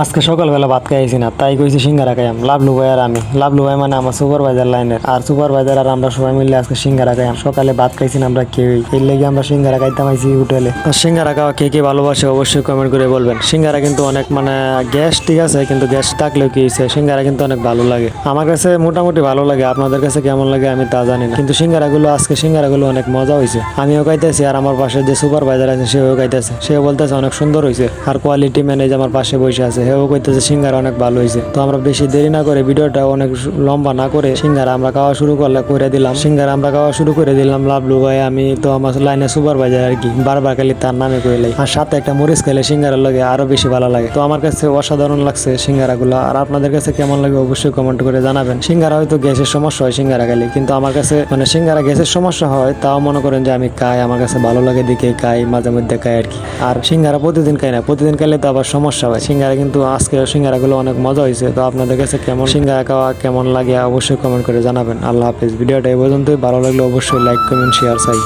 আজকে সকালবেলা ভাত খাইছি না, তাই কইছি সিঙ্গারা খাইয়াম। লাভলু ভাই আর আমি, লাভলু ভাই মানে আমার সুপারভাইজার লাইনের, আর সুপারভাইজার আর আমরা সবাই মিলে আজকে সিঙ্গারা খাইয়াম। সকালে ভাত খাইছি না আমরা কেউই, এর লেগে আমরা সিঙ্গারা খাইতাম আইছি হোটেলে। আর সিঙ্গারা খাওয়া কে কে ভালোবাসে অবশ্যই কমেন্ট করে বলবেন। সিঙ্গারা কিন্তু অনেক মানে গ্যাস ঠিক আছে, কিন্তু গ্যাস থাকলেও কি হয়েছে, সিঙ্গারা কিন্তু অনেক ভালো লাগে। আমার কাছে মোটামুটি ভালো লাগে, আপনাদের কাছে কেমন লাগে আমি তা জানি না, কিন্তু আজকে সিঙ্গারাগুলো অনেক মজা হয়েছে। আমিও খাইতেছি আর আমার পাশে যে সুপারভাইজার আছে সেও খাইতেছে, সেও বলতেছে অনেক সুন্দর হয়েছে। আর কোয়ালিটি ম্যানেজ আমার পাশে বসে আছে, সেও কইতেছে সিঙ্গারা অনেক ভালো হয়েছে। তো আমরা বেশি দেরি না করে, ভিডিওটা অনেক লম্বা না করে সিঙ্গারা আমরা খাওয়া শুরু করে দিলাম। লাভলু ভাই আমি তো আমার লাইনে সুপারভাইজার আর কি, বারবার খালি তার নামে কইলাই। আর সাথে একটা মরিচ খেলে সিঙ্গারা লাগে আরো বেশি ভালো লাগে। তো আমার কাছে অসাধারণ লাগছে সিঙ্গারাগুলো। আর আপনাদের কাছে কেমন লাগে অবশ্যই কমেন্ট করে জানাবেন। সিঙ্গারা হয়তো গ্যাসের সমস্যা হয় সিঙ্গারা খেলে, কিন্তু আমার কাছে মানে সিঙ্গারা গ্যাসের সমস্যা হয় তাও মনে করেন যে আমি খাই, আমার কাছে ভালো লাগে দেখে খাই, মাঝে মধ্যে খাই আর কি। আর সিঙ্গারা প্রতিদিন খাই না, প্রতিদিন খাইলে তো আবার সমস্যা হয়। সিঙ্গারা কিন্তু আজকে সিঙ্গারাগুলো অনেক মজা হয়েছে। তো আপনাদের কাছে কেমন সিঙ্গারা খাওয়া কেমন লাগে অবশ্যই কমেন্ট করে জানাবেন। আল্লাহ হাফেজ। ভিডিওটা এই পর্যন্তই, ভালো লাগলে অবশ্যই লাইক কমেন্ট শেয়ার চাই।